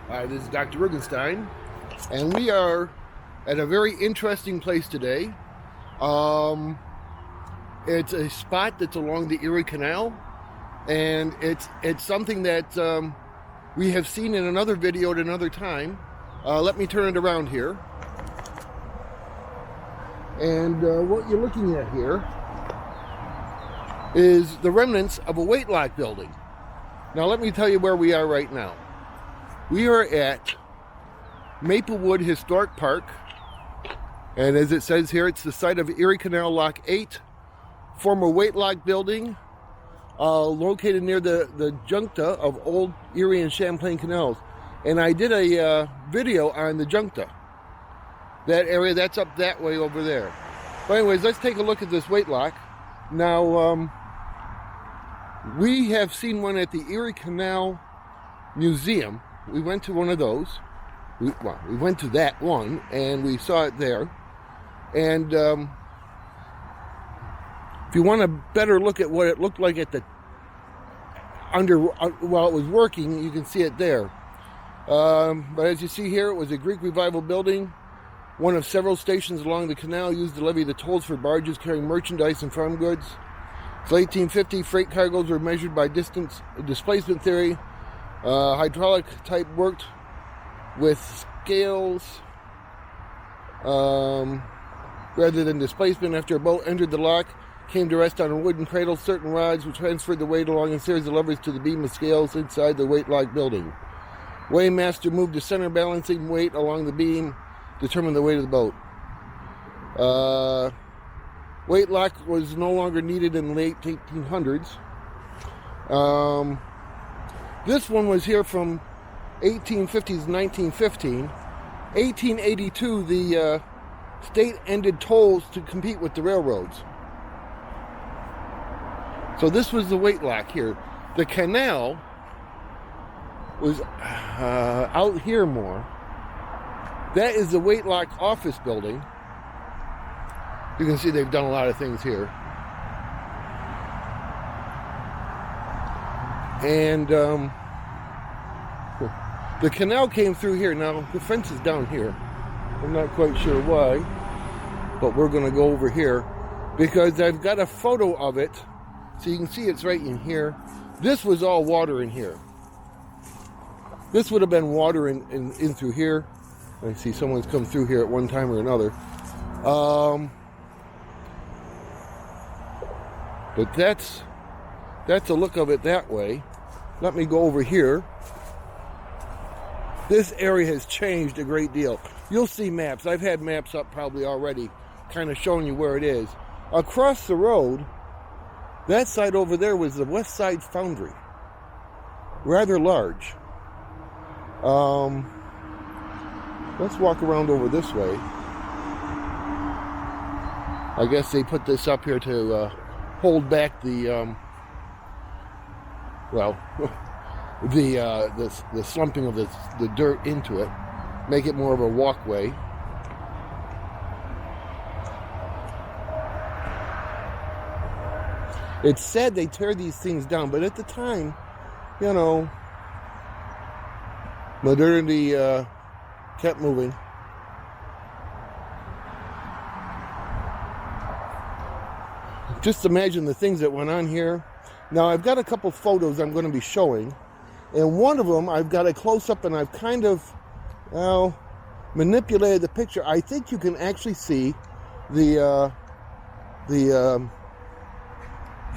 This is Dr. Rugenstein, and we are at a very interesting place today. It's a spot that's along the Erie Canal, and it's something that we have seen in another video at another time. Let me turn it around here. And what you're looking at here is the remnants of a weight lock building. Now let me tell you where we are right now. We are at Maplewood Historic Park, and as it says here, it's the site of Erie Canal Lock 8, former weight lock building, located near the juncta of Old Erie and Champlain Canals. And I did a video on the juncta. That area, that's up that way over there. But anyways, let's take a look at this weight lock. Now, we have seen one at the Erie Canal Museum. We went to one of those. We went to that one, and we saw it there. And if you want a better look at what it looked like at the while it was working, you can see it there. But as you see here, it was a Greek Revival building, one of several stations along the canal used to levy the tolls for barges carrying merchandise and farm goods. Until 1850, freight cargoes were measured by displacement theory. Hydraulic type worked with scales rather than displacement. After a boat entered the lock, came to rest on a wooden cradle, certain rods would transfer the weight along a series of levers to the beam of scales inside the weight lock building. Weighmaster moved the center balancing weight along the beam, determined the weight of the boat. Weight lock was no longer needed in the late 1800s. This one was here from 1850s to 1915. 1882, the state ended tolls to compete with the railroads. So this was the weight lock here. The canal was out here more. That is the weight lock office building. You can see they've done a lot of things here. And the canal came through here. Now the fence is down here. I'm not quite sure why, but we're going to go over here because I've got a photo of it. So you can see it's right in here. This was all water in here. This would have been water in through here. I see someone's come through here at one time or another. But that's a look of it that way. Let me go over here. This area has changed a great deal. You'll see maps. I've had maps up probably already, kind of showing you where it is. Across the road, that side over there was the West Side Foundry. Rather large. Let's walk around over this way. I guess they put this up here to hold back the the slumping of the dirt into it, make it more of a walkway. It's sad they tear these things down, but at the time, you know, modernity kept moving. Just imagine the things that went on here. Now I've got a couple photos I'm going to be showing, and one of them I've got a close-up and I've kind of manipulated the picture. I think you can actually see the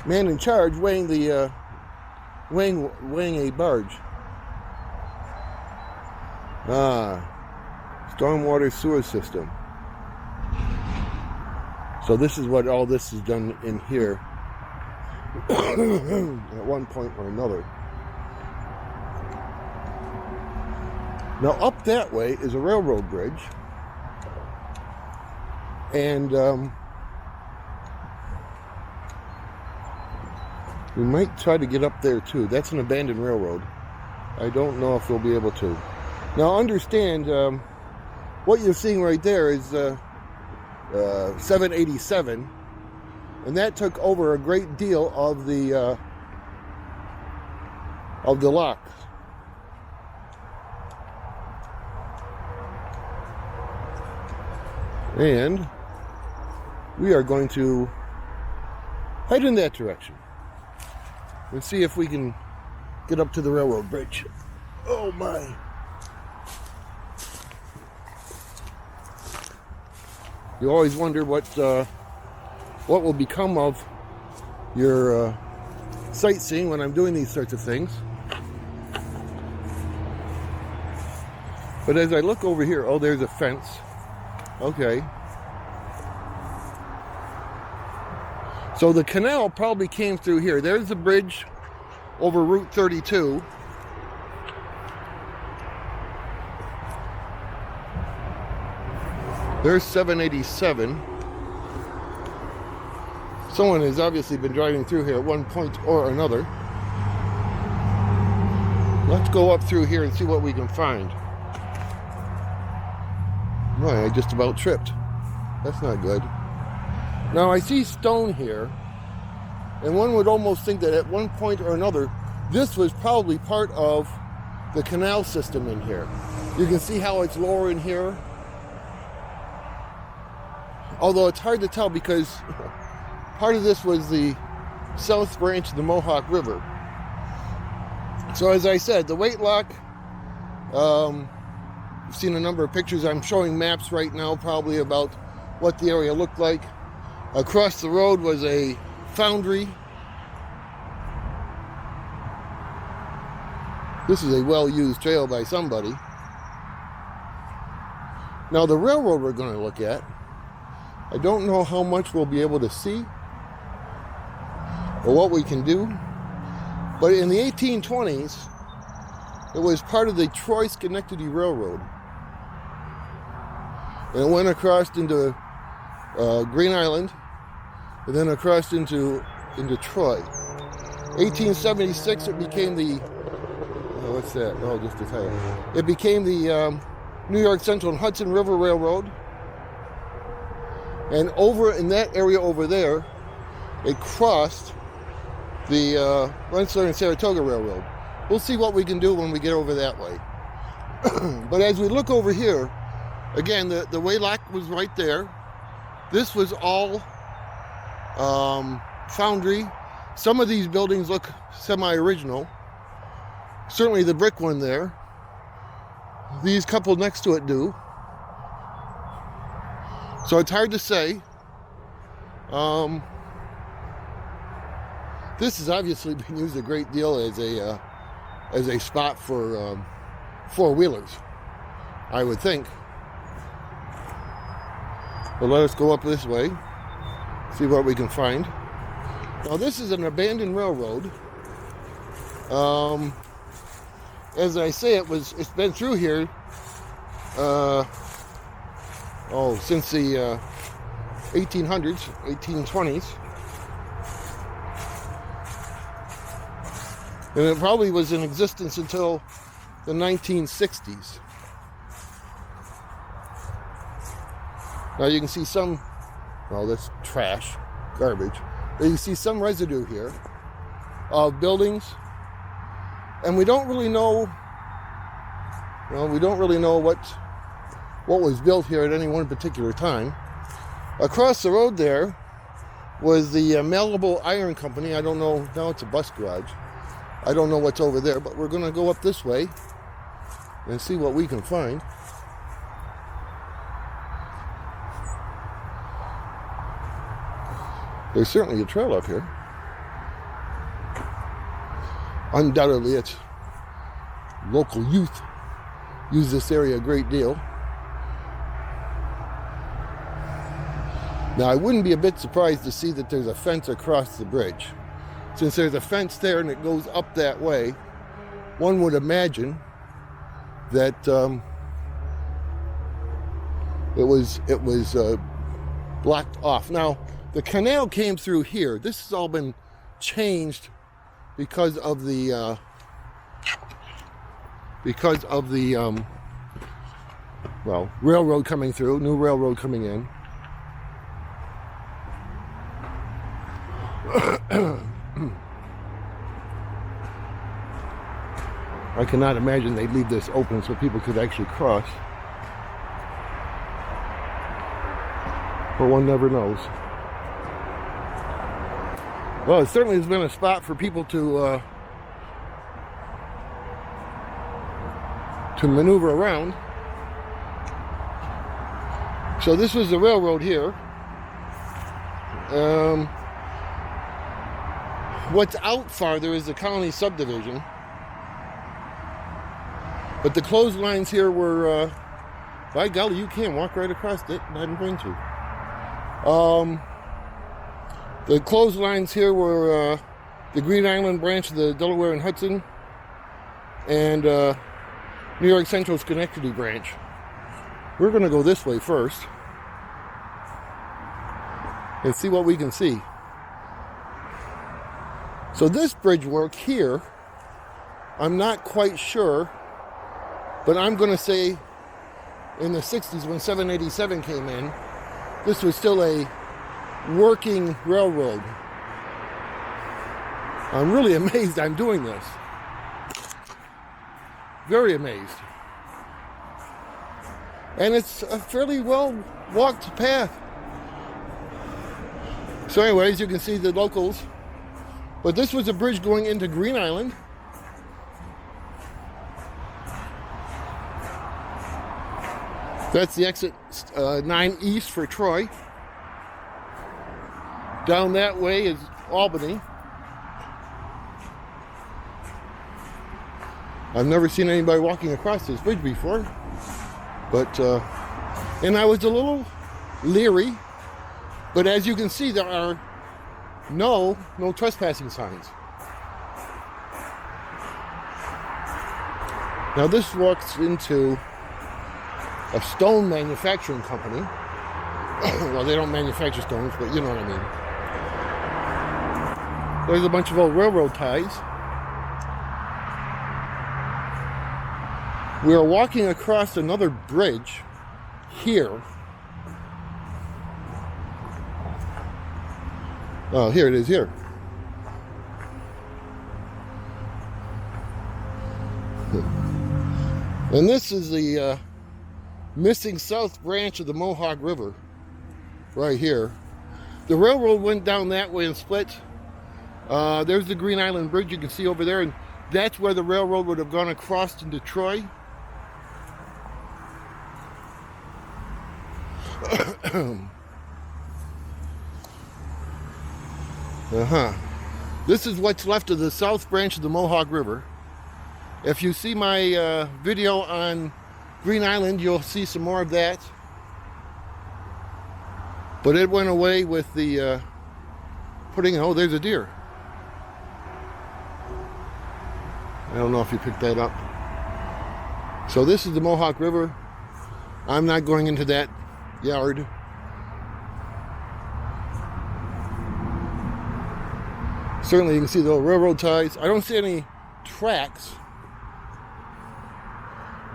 man in charge weighing the weighing a barge. Stormwater sewer system. So this is what all this is done in here at one point or another. Now up that way is a railroad bridge, and we might try to get up there too. That's an abandoned railroad. I don't know if we'll be able to. Now understand, what you're seeing right there is 787, and that took over a great deal of the locks. And we are going to head in that direction and see if we can get up to the railroad bridge. Oh my. You always wonder what will become of your sightseeing when I'm doing these sorts of things. But as I look over here, oh, there's a fence. Okay. So the canal probably came through here. There's the bridge over Route 32. There's 787. Someone has obviously been driving through here at one point or another. Let's go up through here and see what we can find. Right, I just about tripped. That's not good. Now I see stone here, and one would almost think that at one point or another, this was probably part of the canal system in here. You can see how it's lower in here. Although it's hard to tell because part of this was the south branch of the Mohawk River. So as I said, the weight lock, you've seen a number of pictures. I'm showing maps right now probably about what the area looked like. Across the road was a foundry. This is a well-used trail by somebody. Now the railroad we're going to look at, I don't know how much we'll be able to see or what we can do, but in the 1820s, it was part of the Troy-Schenectady Railroad. And it went across into Green Island, and then across into Troy. 1876, it became the, what's that? Oh, just a title. It became the New York Central and Hudson River Railroad. And over in that area over there, it crossed the Rensselaer and Saratoga Railroad. We'll see what we can do when we get over that way. But as we look over here, again, the waylock was right there. This was all foundry. Some of these buildings look semi-original. Certainly the brick one there. These couple next to it do. So it's hard to say. This has obviously been used a great deal as a spot for four-wheelers, I would think. But let us go up this way, see what we can find. Now this is an abandoned railroad. As I say, it's been through here since the 1800s, 1820s. And it probably was in existence until the 1960s. Now you can see some, well, that's trash, garbage. But you see some residue here of buildings. And we don't really know, what was built here at any one particular time. Across the road there was the Malleable Iron Company. I don't know, now it's a bus garage. I don't know what's over there, but we're going to go up this way and see what we can find. There's certainly a trail up here. Undoubtedly, it's local youth use this area a great deal. Now, I wouldn't be a bit surprised to see that there's a fence across the bridge. Since there's a fence there and it goes up that way, one would imagine that it was blocked off. Now, the canal came through here. This has all been changed because of the railroad coming through, new railroad coming in. I cannot imagine they'd leave this open so people could actually cross. But one never knows. Well, it certainly has been a spot for people to maneuver around. So this was the railroad here. What's out farther is the Colony subdivision. But the clotheslines here were, by golly, you can walk right across it. I'm going to. The clotheslines here were the Green Island branch of the Delaware and Hudson, and New York Central Schenectady branch. We're going to go this way first and see what we can see. So this bridge work here, I'm not quite sure, but I'm going to say in the 60s when 787 came in, this was still a working railroad. I'm really amazed I'm doing this. Very amazed. And it's a fairly well walked path. So anyways, you can see the locals. But this was a bridge going into Green Island. That's the exit 9 east for Troy. Down that way is Albany. I've never seen anybody walking across this bridge before, but and I was a little leery, but as you can see, there are no trespassing signs. Now this walks into a stone manufacturing company. Well, they don't manufacture stones, but you know what I mean. There's a bunch of old railroad ties. We are walking across another bridge here. Oh, here it is here. And this is the missing south branch of the Mohawk River, right here. The railroad went down that way and split. There's the Green Island Bridge you can see over there, and that's where the railroad would have gone across into Troy. This is what's left of the south branch of the Mohawk River. If you see my video on Green Island, you'll see some more of that. But it went away with the putting, oh, there's a deer. I don't know if you picked that up. So this is the Mohawk River. I'm not going into that yard. Certainly you can see the railroad ties. I don't see any tracks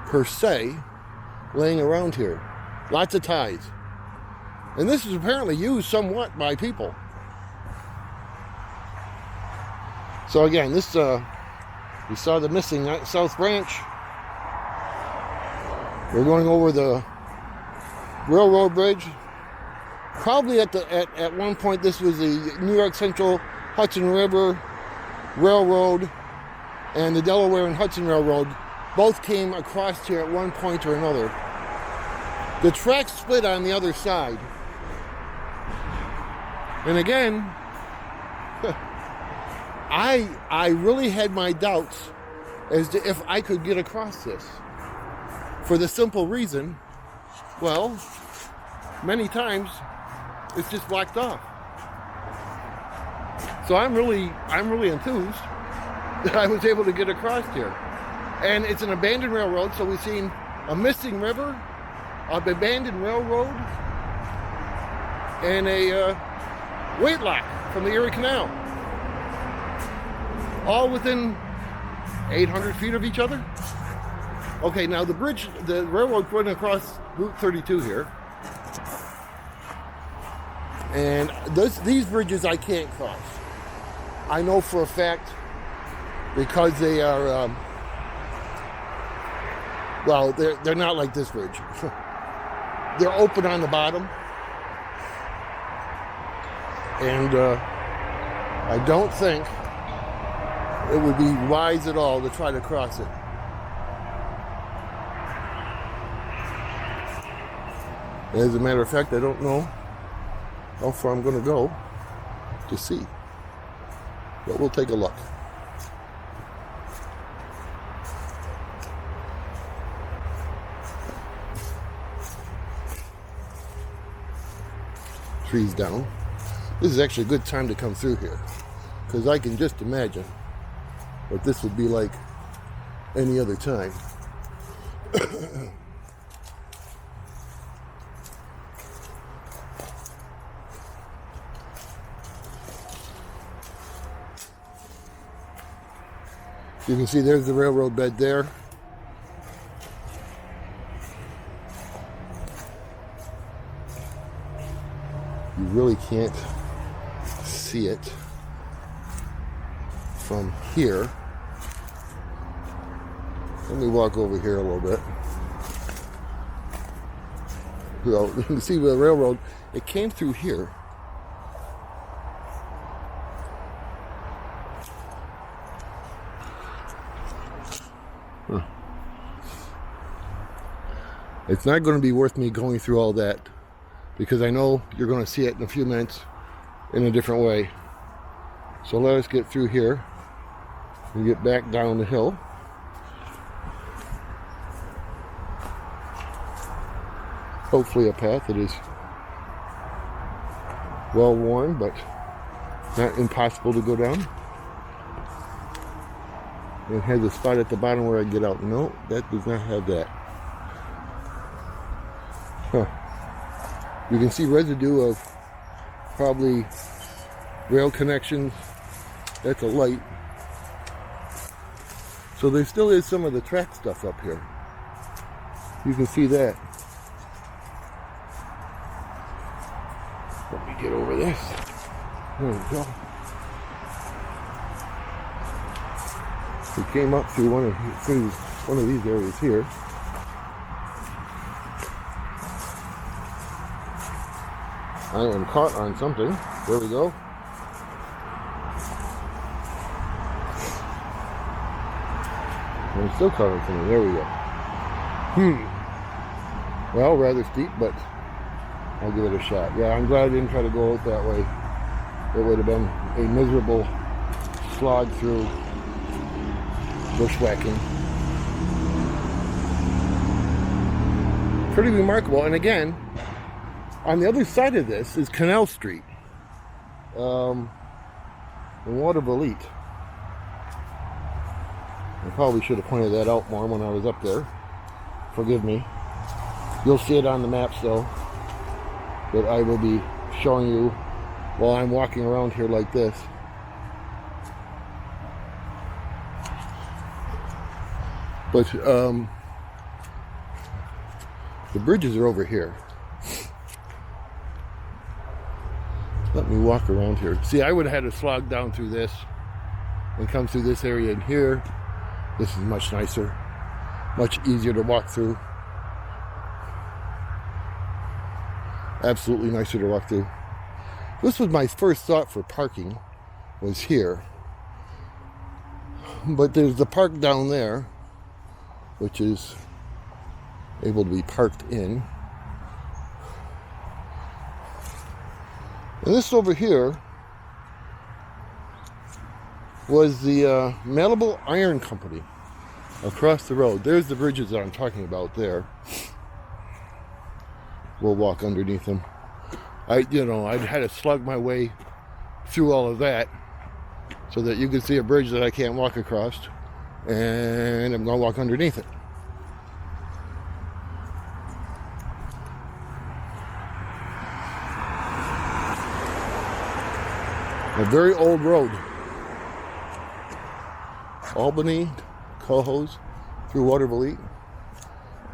per se laying around here. Lots of ties. And this is apparently used somewhat by people. So again, this we saw the missing south branch. We're going over the railroad bridge. Probably at one point this was the New York Central Hudson River Railroad and the Delaware and Hudson Railroad both came across here at one point or another. The tracks split on the other side. And again, I really had my doubts as to if I could get across this. For the simple reason, well, many times it's just blocked off. So I'm really enthused that I was able to get across here. And it's an abandoned railroad, so we've seen a missing river, an abandoned railroad, and a weight lock from the Erie Canal. All within 800 feet of each other. Okay, now the railroad went across Route 32 here. And these bridges I can't cross. I know for a fact because they are, well, they're not like this bridge. They're open on the bottom. And I don't think it would be wise at all to try to cross it. As a matter of fact, I don't know how far I'm going to go to see. But we'll take a look. Trees down. This is actually a good time to come through here, because I can just imagine what this would be like any other time. You can see there's the railroad bed there. You really can't see it from here. Let me walk over here a little bit. So you can see the railroad, it came through here. It's not going to be worth me going through all that, because I know you're going to see it in a few minutes in a different way. So let us get through here and get back down the hill. Hopefully a path that is well worn, but not impossible to go down. It has a spot at the bottom where I get out. No, that does not have that. Huh. You can see residue of probably rail connections. That's a light. So there still is some of the track stuff up here. You can see that. Let me get over this. There we go. We came up through one of these areas here. I am caught on something. There we go. I'm still caught on something. There we go. Well, rather steep, but I'll give it a shot. Yeah, I'm glad I didn't try to go out that way. It would have been a miserable slog through bushwhacking. Pretty remarkable. And again, on the other side of this is Canal Street in Waterville. I probably should have pointed that out more when I was up there. Forgive me. You'll see it on the maps though, that I will be showing you while I'm walking around here like this. But the bridges are over here. Let me walk around here. See, I would have had to slog down through this and come through this area in here. This is much nicer, much easier to walk through. Absolutely nicer to walk through. This was my first thought for parking, was here. But there's the park down there, which is able to be parked in. And this over here was the Malleable Iron Company across the road. There's the bridges that I'm talking about there. We'll walk underneath them. I'd had to slug my way through all of that so that you can see a bridge that I can't walk across, and I'm going to walk underneath it. A very old road. Albany, Cohoes, through Waterville.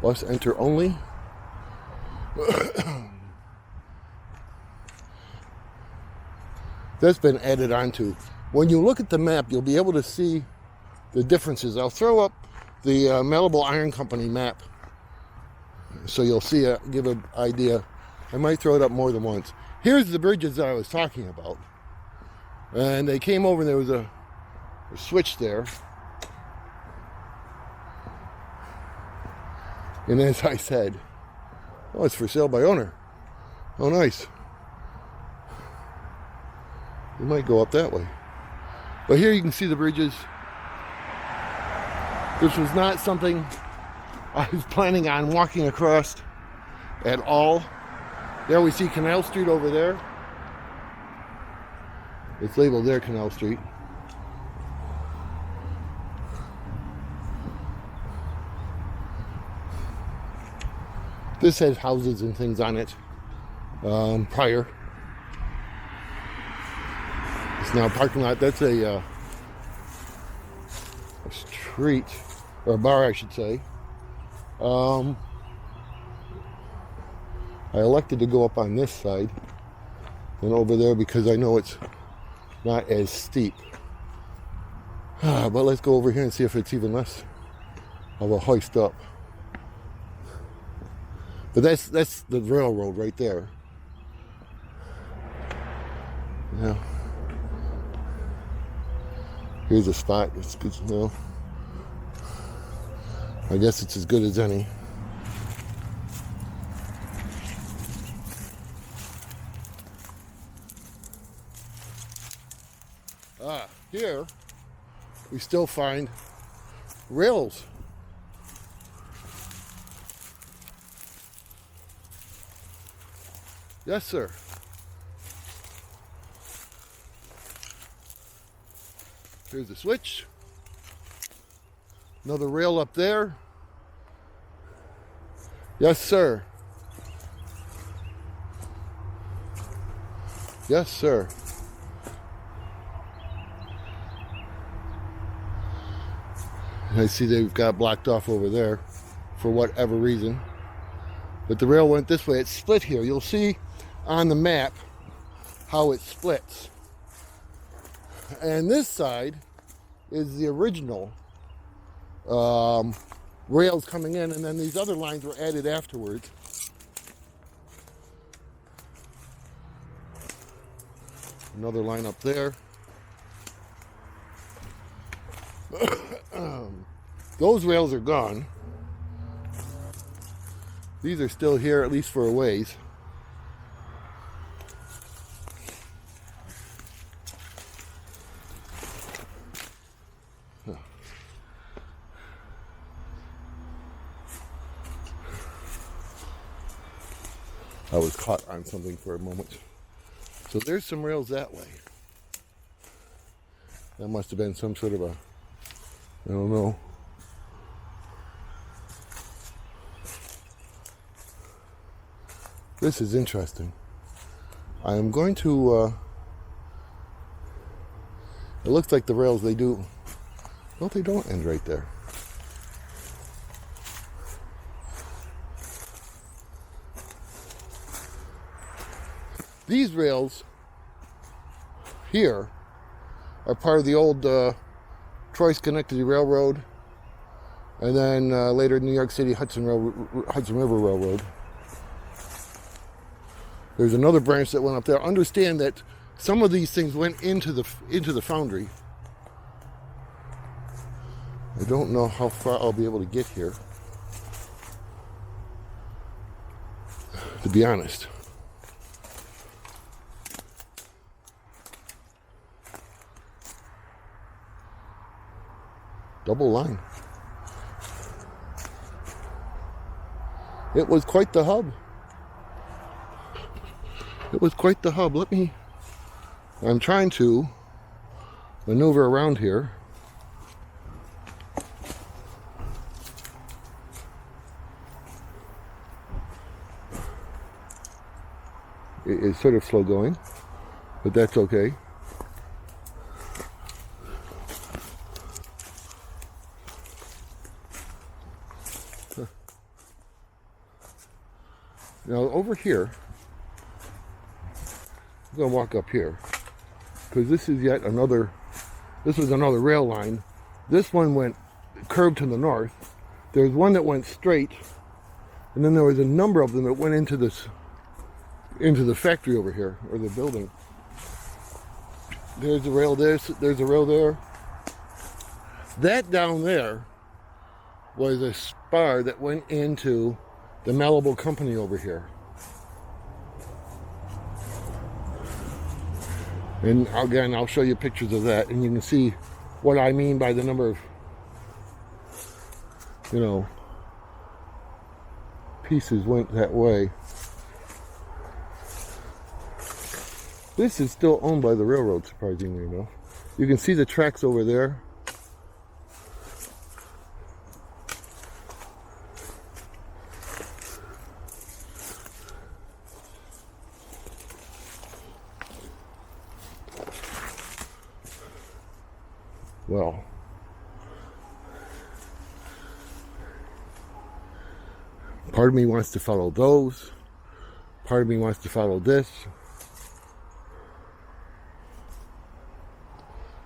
Bus enter only. That's been added onto. When you look at the map, you'll be able to see the differences. I'll throw up the Malleable Iron Company map so you'll see give an idea. I might throw it up more than once. Here's the bridges that I was talking about. And they came over and there was a switch there. And as I said, oh, it's for sale by owner. Oh, nice. We might go up that way. But here you can see the bridges. This was not something I was planning on walking across at all. There we see Canal Street over there. It's labeled there, Canal Street. This has houses and things on it prior. It's now a parking lot. That's a street, or a bar, I should say. I elected to go up on this side and over there because I know it's not as steep. But let's go over here and see if it's even less of a hoist up. But that's the railroad right there. Yeah. Here's a spot. It's good to know. I guess it's as good as any. Here we still find rails. Yes, sir. Here's the switch. Another rail up there. Yes, sir. Yes, sir. I see they've got blocked off over there for whatever reason. But the rail went this way. It's split here. You'll see on the map how it splits. And this side is the original rails coming in, and then these other lines were added afterwards. Another line up there. Those rails are gone. These are still here, at least for a ways. I was caught on something for a moment. So there's some rails that way. That must have been some sort of a, I don't know. This is interesting. I am going to, it looks like the rails, they do, no, they don't end right there. These rails here are part of the old Troy-Schenectady Railroad, and then later New York City Hudson River Railroad. There's another branch that went up there. Understand that some of these things went into the foundry. I don't know how far I'll be able to get here, to be honest. Double line. It was quite the hub. It was quite the hub. I'm trying to maneuver around here. It is sort of slow going, but that's okay. Now over here, I'm going to walk up here, because this is yet another, this was another rail line. This one went curved to the north. There's one that went straight, and then there was a number of them that went into this, into the factory over here, or the building. There's a rail there, there's a rail there. That down there was a spar that went into the Malibu company over here. And again, I'll show you pictures of that, and you can see what I mean by the number of, you know, pieces went that way. This is still owned by the railroad, surprisingly enough. You can see the tracks over there. Well, part of me wants to follow those. Part of me wants to follow this.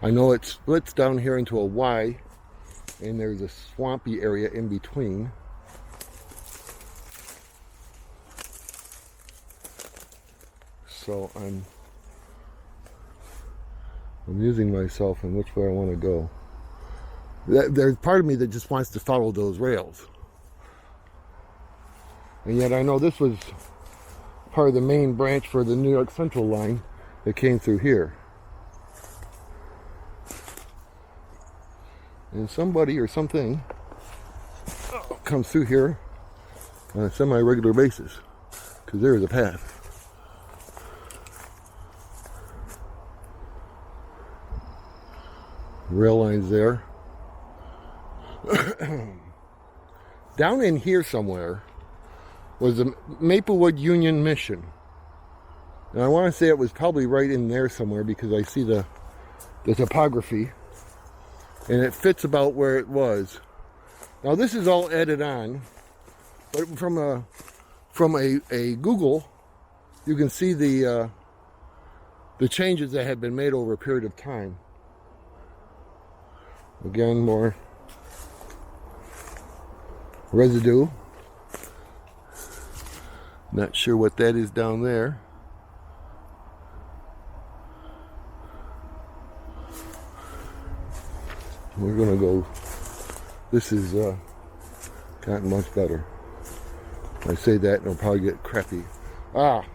I know it splits down here into a Y, and there's a swampy area in between. So I'm using myself in which way I want to go. There's part of me that just wants to follow those rails. And yet I know this was part of the main branch for the New York Central line that came through here. And somebody or something comes through here on a semi-regular basis, because there is a path. Rail lines there. Down in here somewhere was the Maplewood Union Mission. And I want to say it was probably right in there somewhere, because I see the topography. And it fits about where it was. Now this is all added on, but from a Google, you can see the changes that have been made over a period of time. Again, more residue. Not sure what that is down there. We're gonna go. This is gotten much better. I say that and it'll probably get crappy.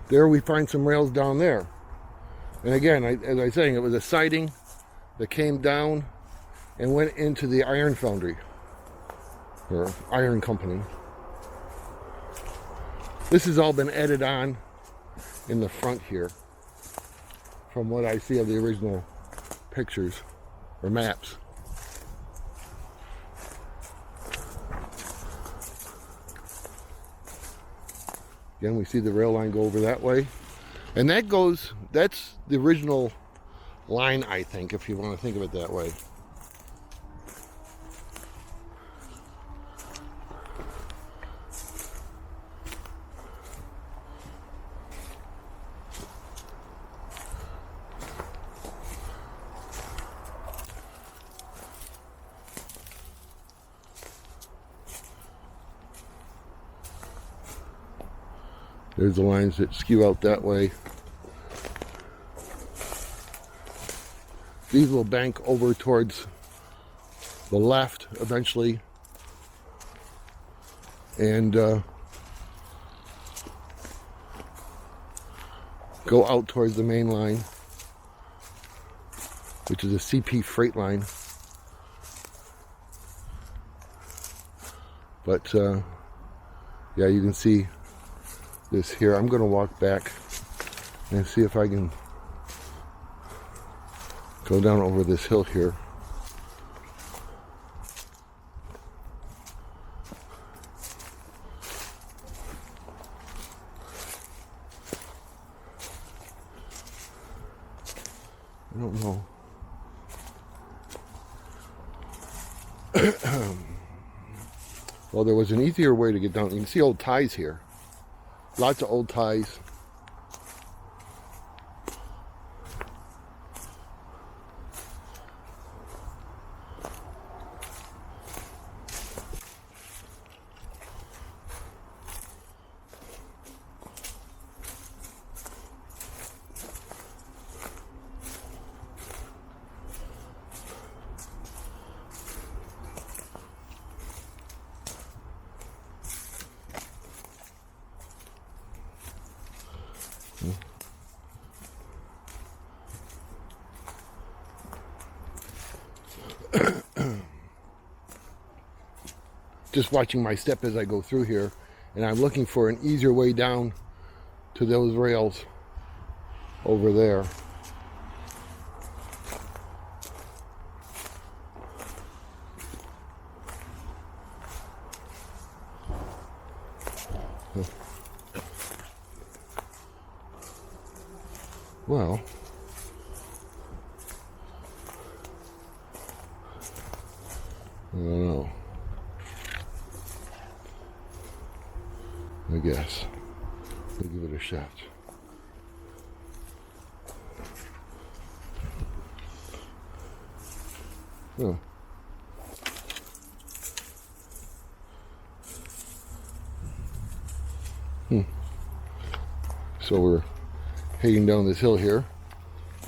There we find some rails down there. And again, as I was saying, it was a siding that came down and went into the iron foundry, or iron company. This has all been added on in the front here, from what I see of the original pictures or maps. Again, we see the rail line go over that way. And that's the original line, I think, if you want to think of it that way. There's the lines that skew out that way. These will bank over towards the left eventually, and go out towards the main line, which is a CP freight line. But yeah, you can see this here. I'm going to walk back and see if I can go down over this hill here. I don't know. Well, there was an easier way to get down. You can see old ties here. Lots of old ties. just watching my step as I go through here, and I'm looking for an easier way down to those rails over there. Well, I don't know. I guess we'll give it a shot. Oh. So we're heading down this hill here.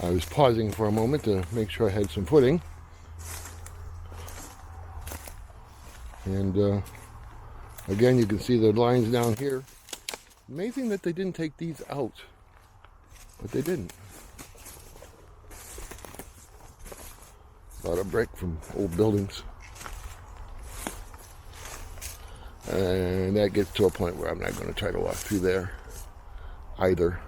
I was pausing for a moment to make sure I had some footing. And again, you can see the lines down here. Amazing that they didn't take these out, but they didn't. A lot of brick from old buildings. And that gets to a point where I'm not going to try to walk through there either.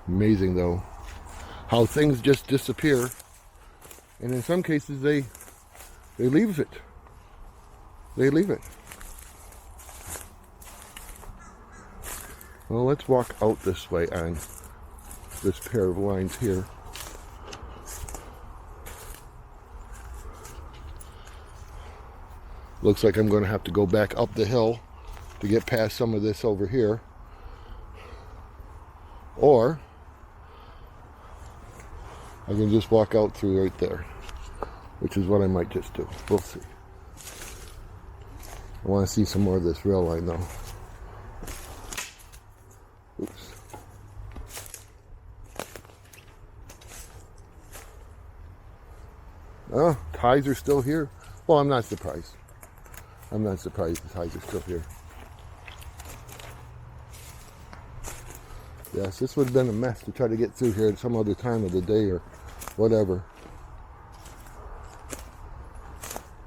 Amazing though, how things just disappear, and in some cases they leave it. They leave it. Well, let's walk out this way on this pair of lines here. Looks like I'm going to have to go back up the hill to get past some of this over here. Or I can just walk out through right there, which is what I might just do. We'll see. I want to see some more of this rail line though. Oops. Oh, ties are still here. Well, I'm not surprised. I'm not surprised the ties are still here. Yes, this would have been a mess to try to get through here at some other time of the day or whatever.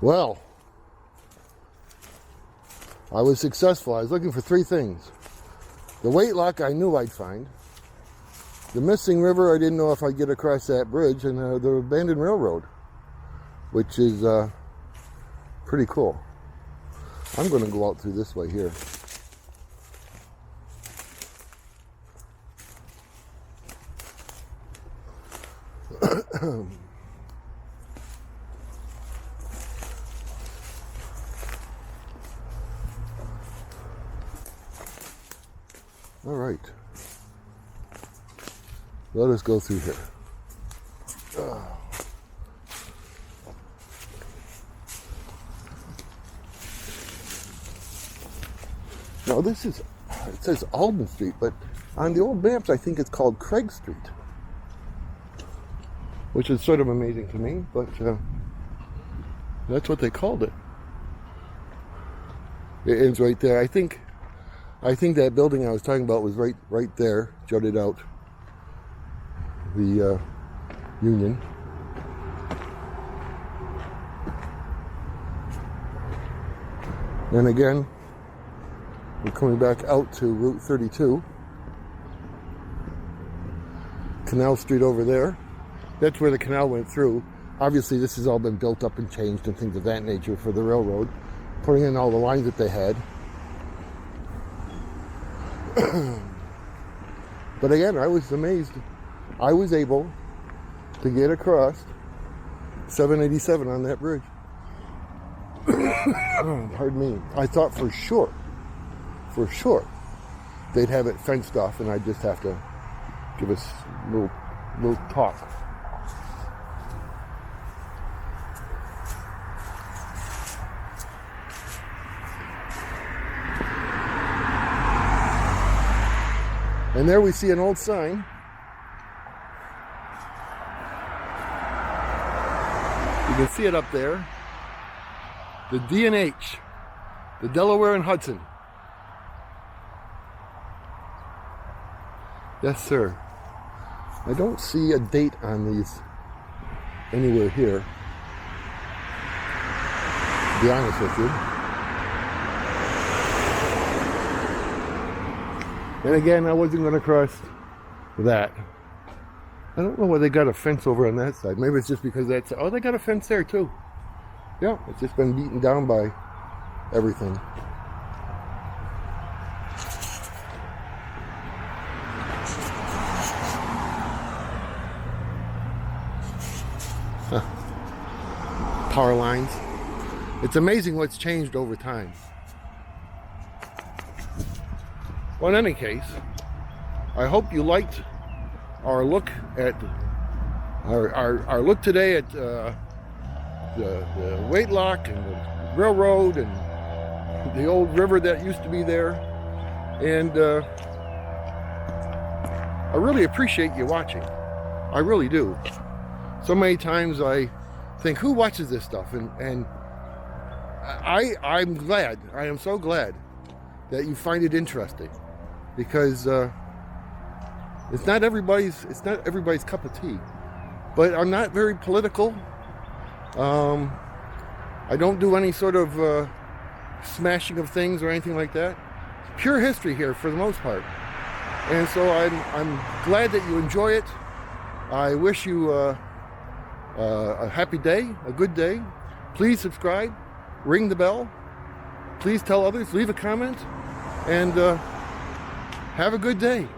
Well, I was successful. I was looking for three things. The weight lock I knew I'd find. The missing river, I didn't know if I'd get across that bridge. And the abandoned railroad, which is pretty cool. I'm going to go out through this way here. All right. Let us go through here. Now this is, it says Alden Street, but on the old maps I think it's called Craig Street, which is sort of amazing to me, but that's what they called it. It ends right there. I think that building I was talking about was right there, jutted out. The Union. And again, we're coming back out to Route 32. Canal Street over there. That's where the canal went through. Obviously, this has all been built up and changed and things of that nature for the railroad, putting in all the lines that they had. But again, I was amazed. I was able to get across 787 on that bridge. Pardon me. I thought for sure, they'd have it fenced off and I'd just have to give us a little talk. And there we see an old sign. You can see it up there. The D&H, the Delaware and Hudson. Yes, sir. I don't see a date on these anywhere here, to be honest with you. And again, I wasn't going to cross that. I don't know why they got a fence over on that side. Maybe it's just because that's... Oh, they got a fence there too. Yeah, it's just been beaten down by everything. Power lines. It's amazing what's changed over time. Well, in any case, I hope you liked our look at our look today at the weight lock and the railroad and the old river that used to be there. And I really appreciate you watching. I really do. So many times I think, who watches this stuff? And I'm glad. I am so glad that you find it interesting, because it's not everybody's cup of tea. But I'm not very political. I don't do any sort of smashing of things or anything like that. Pure history here for the most part. And so I'm glad that you enjoy it. I wish you a happy day, a good day. Please subscribe, ring the bell. Please tell others, leave a comment, and have a good day.